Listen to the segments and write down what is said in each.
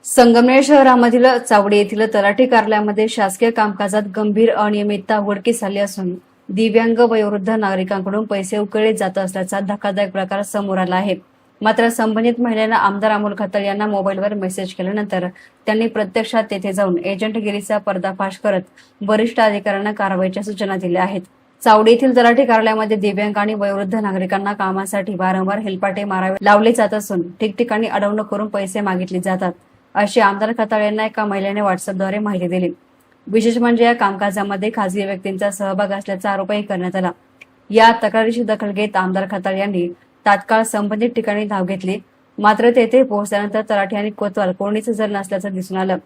संगमनेर शहरामधील चावडी येथील तलाठी कार्यालयामध्ये शासकीय कामकाजात गंभीर अनियमितता उघडकीस आली असून दिव्यांग वयोवृद्ध नागरिकांकडून पैसे उकळले जात असल्याचा धक्कादायक प्रकार समोर आला आहे। मात्र संबंधित महिलेनं आमदार अमोल खताळ यांना मोबाईलवर मेसेज केल्यानंतर त्यांनी प्रत्यक्षात तेथे जाऊन एजंटगिरीचा पर्दाफाश करत वरिष्ठ अधिकाऱ्यांना कारवाईच्या सूचना दिल्या आहेत। चावडी येथील तलाठी कार्यालयामध्ये दिव्यांग आणि वयोवृद्ध नागरिकांना कामासाठी वारंवार हेलपाटे मारावे लावले जात असून ठिकठिकाणी अडवणूक करून पैसे मागितले जातात, अशी आमदार खताळ यांना एका महिलेने व्हॉट्सअपद्वारे माहिती दिली। विशेष म्हणजे या कामकाजामध्ये खासगी व्यक्तींचा सहभाग असल्याचा आरोपही करण्यात आला। या तक्रारीची दखल घेत आमदार खताळ यांनी तात्काळ संबंधित ठिकाणी धाव घेतली। मात्र तेथे पोहोचल्यानंतर तलाठी आणि कोतवाल कोणीच हजर नसल्याचं दिसून आलं।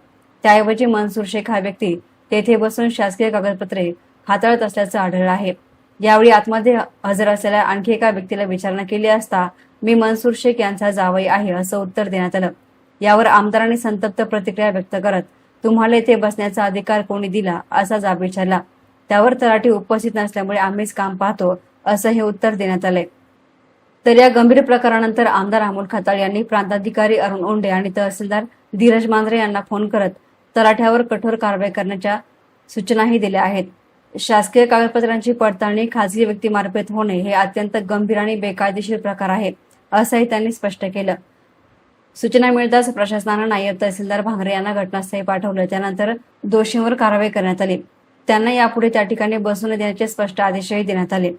त्याऐवजी मनसूर शेख हा व्यक्ती तेथे बसून शासकीय कागदपत्रे हाताळत असल्याचं आढळलं आहे। यावेळी आतमध्ये हजर असलेल्या आणखी एका व्यक्तीला विचारणा केली असता मी मनसूर शेख यांचा जावई आहे असं उत्तर देण्यात आलं। यावर आमदारांनी संतप्त प्रतिक्रिया व्यक्त करत तुम्हाला येथे बसण्याचा अधिकार कोणी दिला असा जाब विचारला। त्यावर तलाठी उपस्थित नसल्यामुळे आम्हीच काम पाहतो असं हे उत्तर देण्यात आले। तर या गंभीर प्रकारानंतर आमदार अमोल खताळ यांनी प्रांताधिकारी अरुण ओंडे आणि तहसीलदार धीरज मांजरे यांना फोन करत तलाठ्यावर कठोर कारवाई करण्याच्या सूचनाही दिल्या आहेत। शासकीय कागदपत्रांची पडताळणी खासगी व्यक्तीमार्फत होणे हे अत्यंत गंभीर आणि बेकायदेशीर प्रकार आहे असंही त्यांनी स्पष्ट केलं। सूचना मिळताच प्रशासनानं नायब तहसीलदार भांगरे यांना घटनास्थळी पाठवलं। त्यानंतर दोषींवर कारवाई करण्यात आली। त्यांना यापुढे त्या ठिकाणी बसू न देण्याचे स्पष्ट आदेशही देण्यात आले।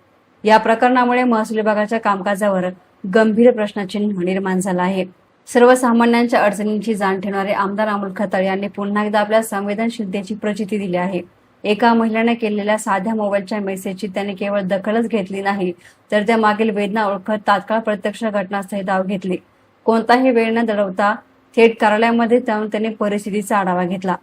या प्रकरणामुळे महसूल विभागाच्या कामकाजावर गंभीर प्रश्नचिन्ह निर्माण झालं आहे। सर्वसामान्यांच्या अडचणींची जाण ठेवणारे आमदार अमोल खताळ यांनी पुन्हा एकदा आपल्या संवेदनशीलतेची प्रचिती दिली आहे। एका महिलेने केलेल्या साध्या मोबाईलच्या मेसेजची त्यांनी केवळ दखलच घेतली नाही, तर त्या मागील वेदना ओळखत तात्काळ प्रत्यक्ष घटनास्थळी धाव घेतली। कोणताही वेळ न दडवता थेट कार्यालयामध्ये जाऊन त्यांनी परिस्थितीचा आढावा घेतला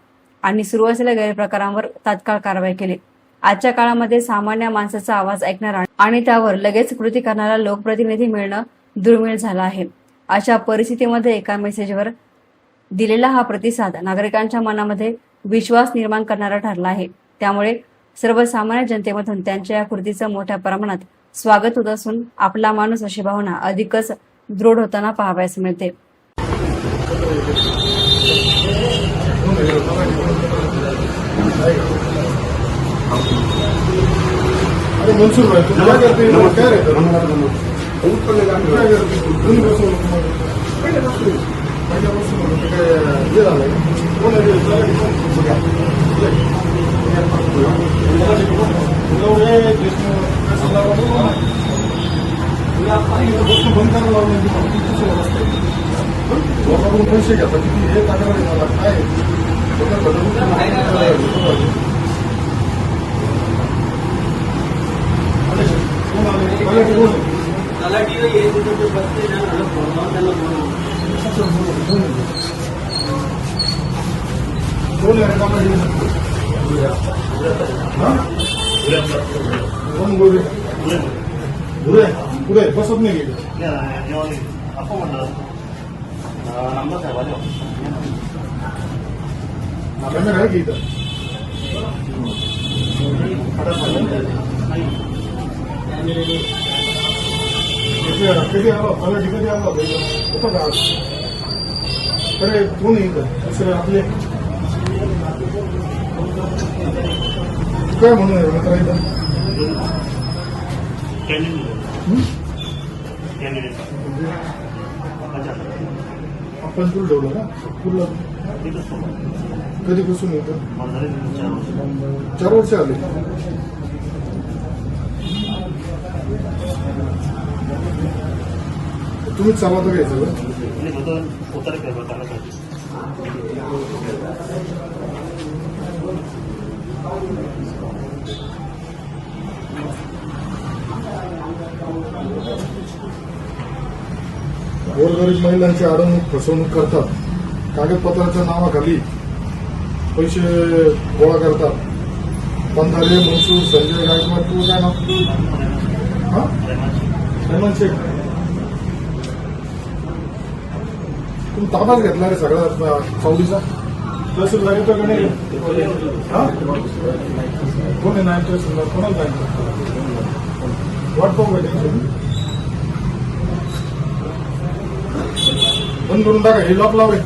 आणि सुरू असलेल्या गैरप्रकारांवर तात्काळ कारवाई केली। आजच्या काळामध्ये सामान्य माणसाचा आवाज ऐकणारा आणि त्यावर लगेच कृती करणारा लोकप्रतिनिधी मिळणं दुर्मिळ झालं आहे। अशा परिस्थितीमध्ये एका मेसेजवर दिलेला हा प्रतिसाद नागरिकांच्या मनामध्ये विश्वास निर्माण करणारा ठरला आहे। त्यामुळे सर्वसामान्य जनतेमधून त्यांच्या या कृतीचं मोठ्या प्रमाणात स्वागत होत असून आपला माणूस अशी भावना अधिकच दृढ होताना पाहावयास मिळते। अरे मनसूर भाई तुम क्या करते हो? क्या रहता है? ऊपर ले जाने क्या करते हो? तुम बसो पहले ये डाला कौन है ये वस्तू बंद करायला लावली पैसे घ्या किती हे तक्रारी मला काय पुरे बसत नाही गेले कॅमेरा आहे की इथं कधी आला तलाठी कधी आला होता का? अरे कोण इथं आपले काय म्हणून मित्र इथं आपण तुला ठेवलं का? तुला कधीपासून येतं? 4 वर्ष आले। तुम्हीच चालवता घ्यायचं गोरगरीब महिलांची अडवणूक फसवणूक करतात, कागदपत्राच्या नावाखाली पैसे गोळा करतात। पंधारे मनसूर संजय गायकवाड तू काय नाव? हेमंत शेख तुम्ही ताब्यात घेतला रे सगळ्या चावडीचा? तहसीलदार येतो का नाही? कोण आहे नायब तहसीलदार? कोणाला जायचं वाट पाहू का? बंद करून टाका, हे लॉक लावले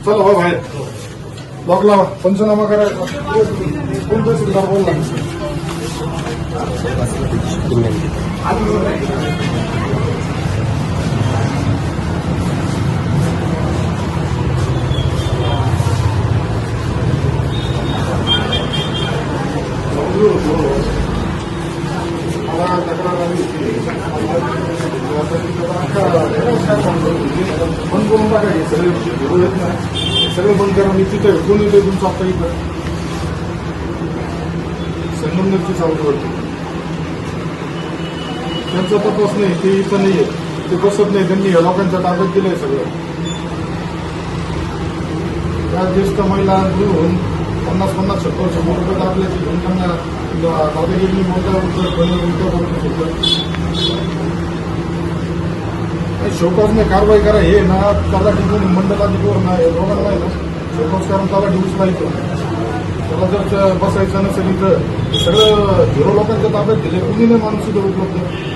चला हो बाहेर लॉक लावा पंचनामा करायचा कोण तहसीलदार बोलला मला तक्रार आली बंद करून टाकायचे सगळे घेऊ येत नाही सगळं बंद करा मी तिथं कोण येतोय तुमचं आता इथं संगमनेरची चालू करतो त्यांचा तपास नाही ते इथं नाहीये ते बसत नाही त्यांनी या लोकांच्या ताब्यात दिलंय सगळं त्या ज्येष्ठ महिला घेऊन 50-50 100 रुपये दाखल्याची घेऊन त्यांना दादागिरी मोठ्या शोकासने कारवाई करा हे ना त्याला टिकून मंडळाधिकार नाही दोघांना नाही ना शोकास कारण त्याला डिवूस नाही त्याला जर बसायचं नसेल इथं सगळं झिरो लोकांच्या ताब्यात दिले कुणी नाही माणूस इथं उपलब्ध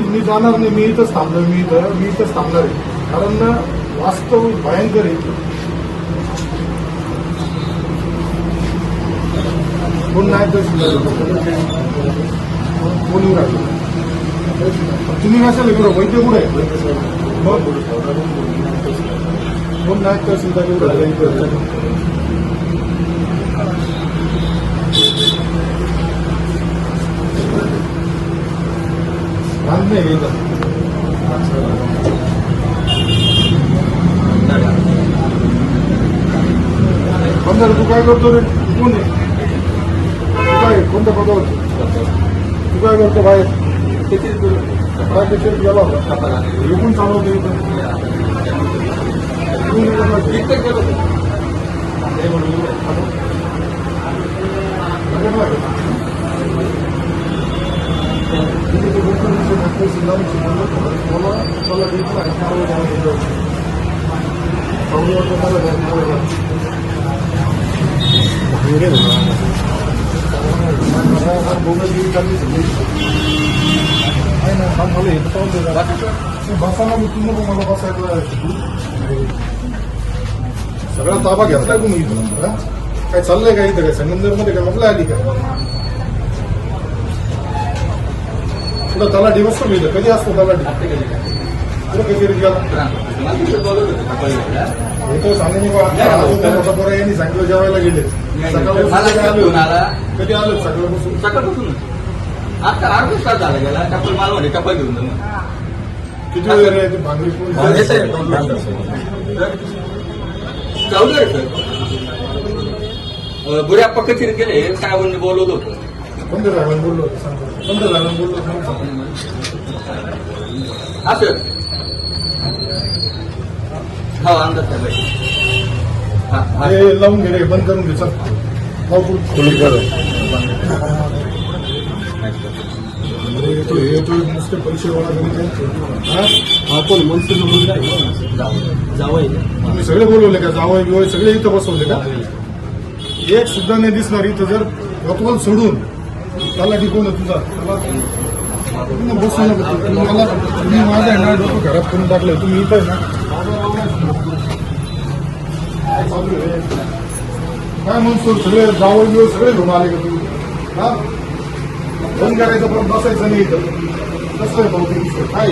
मी जाणार नाही मी इथंच थांबलोय मी इथंच थांबणार आहे कारण वास्तव भयंकर आहे कोण नाही तर कोणी राहिलं तुम्ही कशाला एवढं वैद्य कुठे आहे कोण नाही तहसीलदार एवढं भाग नाही घ्यायचा पंधरा तू काय करतो रे कोण आहे काय कोणत्या पदावर तू काय करतो बाहेर काय त्याच्यात गेला होता येऊन चालवतो बसायला मी तुम्ही मला बसायचं सगळा ताबा घेतलाय तुम्ही इथं काय चाललंय का इथं काय संगमनेरमध्ये काय म्हटलं आली काय तुला तलाठी बसतो मी इथं कधी असतो तलाठी तुला कधी गेला हे सांगून बरं यांनी सांगितलं जेवायला गेले सकाळपासून कधी आलं सकाळपासून आता अर्धच तास झाला गेला टप्पल माल म्हणे टप्पल घेऊन जा किती वेळ आहे ते भांगडी जाऊ दे सर बुऱ्या पक्कचिरीत गेले साहेबांनी बोलवलं होतं कोणत्या साहेबांनी बोललो कोणत्या साहेबांनी बोललो हा सर हा अंदाज साहेब हे लावून घे रे बंद करून घे चल येतो नुसते पैसे गोळा कोण मनसे जावं तुम्ही सगळे बोलवले का जावं बिवय सगळे इथं बसवले का एक सुद्धा नाही दिसणार इथं जर गतवल सोडून त्याला टिकवलं तुझा त्याला बसू नका तुम्हाला तुम्ही माझ्या ना डोकं घरात करून टाकलं तुम्ही इथं ना काय म्हणतो सगळे जावं बिवय सगळे घेऊन आले का तुम्ही हा बंद करायचं पण बसायचं नाही इथं कसं आहे भाऊ काय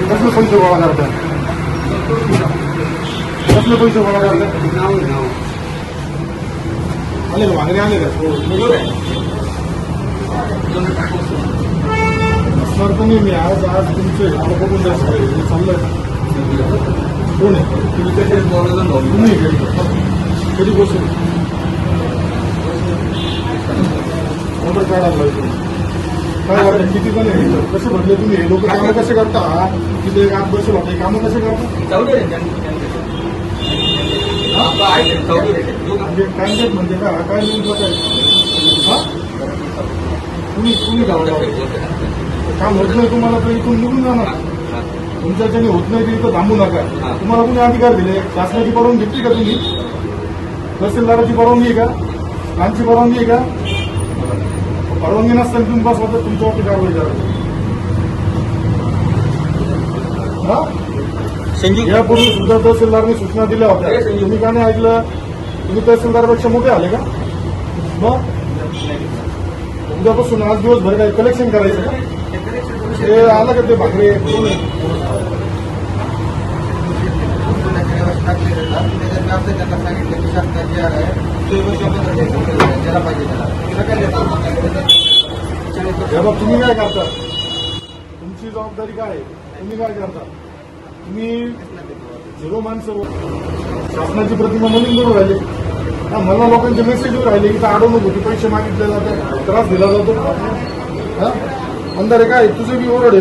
कसले पैसे गोळा करतात कसले पैसे गोळा करतात आले का मागणी आले का असणार तर नाही मी आज तुमचे मला बघून जायचं चाललंय कोण आहे तुम्ही त्याचे तुम्ही कधी बसून ऑर्डर काढायला काय वाटतं किती पण आहे कसे भरले तुम्ही हे लोक कामं कसे करता तिथे एक आत बसेल होते कामं कसे करता कॅन्डिडेट म्हणजे का काय नेमकं काय हा तुम्ही काम होत नाही तुम्हाला तर इथून निघून जाणार तुमच्याच्याने होत नाही तर इथं थांबू नका तुम्हाला कोणी अधिकार दिले शासनाची परवानगी घेतली का तुम्ही तहसीलदाराची परवानगी आहे का आमची परवानगी आहे का परवानगी नसताना तुम्ही बसवा तर तुमच्यावरती कारवाई करा. हा? यापूर्वी सुद्धा तहसीलदारने सूचना दिल्या होत्या, तुम्ही का नाही ऐकलं? तुम्ही तहसीलदारपेक्षा मोठे आले का? मग उद्यापासून आज दिवसभर काय कलेक्शन करायचं का? ते आलं का ते भाकरे? त्यांना सांगितलं की शासनात जे आहे ते त्याला पाहिजे त्याला तुम्ही काय करता? तुमची जबाबदारी काय आहे? तुम्ही काय करता? तुम्ही झिरो माणसं शासनाची प्रतिमा म्हणून करून राहिले. हा, मला लोकांचे मेसेज येऊन राहिले की अडवणूक होती, पैसे मागितले जातात, त्रास दिला जातो. हा, अंधारे काय तुझे बी ओरड आहे.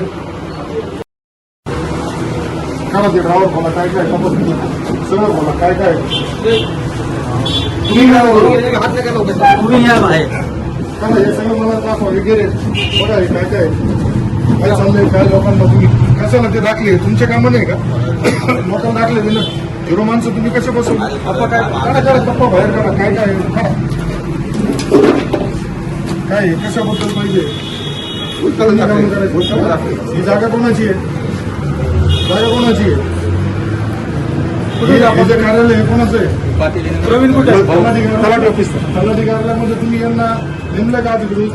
काय ते ड्रायव्हर बोला, काय काय सगळं बोला, काय काय तुम्ही काय तुम्ही या बाहेर काय हे सगळं मला दाखवा वगैरे बघा हे काय काय काय चाललंय, काय लोकांना तुम्ही कशाला ते दाखले? तुमचे कामं नाही का? लोकांना दाखले दिलं. हिरो माणसं तुम्ही कसे बसवून काय करा गप्पा बाहेर करा, काय काय काय कशाबद्दल पाहिजे? काम करायचं. ही जागा कोणाची आहे? जागा कोणाची आहे? हे जे कार्यालय आहे कोणाचं आहे? प्रवीण कुठे तलाठी ऑफिस. तलाठी कार्यालयामध्ये तुम्ही यांना नेमलं का अधिकृत?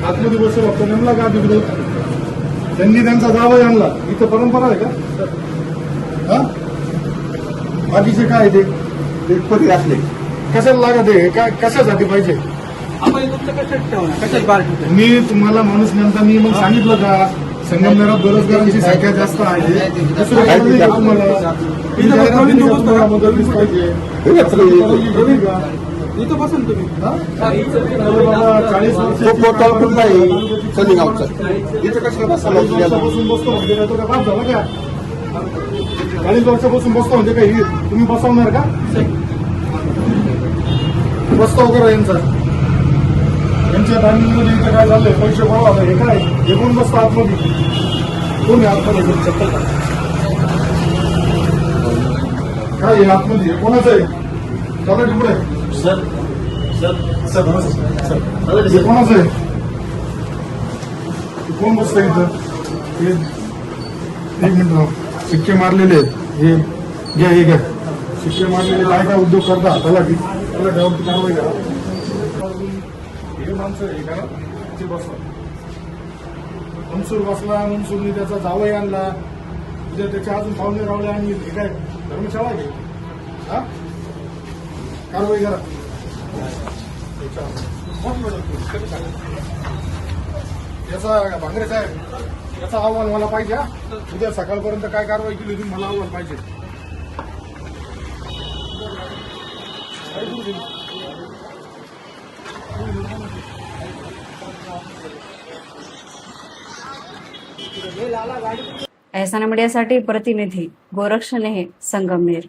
आतमध्ये बसू फक्त नेमला का अधिकृत? त्यांनी त्यांचा जावई आणला. इथं परंपरा आहे का? हा, बाकीचे काय ते पती असले कशाला लागत आहे? काय कशासाठी पाहिजे? आपण तुमचं कशात ठेवणार कशाच बाहेर ठेवतो मी तुम्हाला माणूस नेमता मी मग सांगितलं का संगमनेरात बेरोजगारांची संख्या जास्त आहे. दुसरं काही नाही का तुम्हाला? तुम्हाला मदत पाहिजे. तुम्ही का? इथं बसून तुम्ही बाबा 40 वर्ष इथं कशाला वर्षापासून बसतो म्हणजे काय तो काय बाप झाला का? 40 वर्षापासून बसतो म्हणजे काही तुम्ही बसवणार का? प्रस्ताव करा यांचा. यांच्या टायमिंगमध्ये इथं काय झालंय? पैसे गोळा हे काय? हे कोण बसतं आतमध्ये? कोण आहे आतमध्ये? चप्पल काय आहे आतमध्ये? हे कोणाचं आहे? चला पुढे. हे कोणाचं आहे? कोण बसतं इथं? हे एक मिनिट, शिक्के मारलेले आहेत. हे घ्या, हे घ्या. शिक्के मारलेले काय काय उद्योग करता? तलाठी त्यावरती कारवाई करा. हे माणसं हे करा, ते बसवा. मनसूर बसला, मनसूरने त्याचा जावई आणला, उद्या त्याच्या अजून पाहुणे रावले आणि हे काय धर्मशाळा आहे? हा, कारवाई करा. याचा भांगरे साहेब याचा अहवाल मला पाहिजे. हा, उद्या सकाळपर्यंत काय कारवाई केली तुम्ही मला अहवाल पाहिजे. एहसाना मीडियासाठी प्रतिनिधी गोरक्ष नेहे, संगमनेर.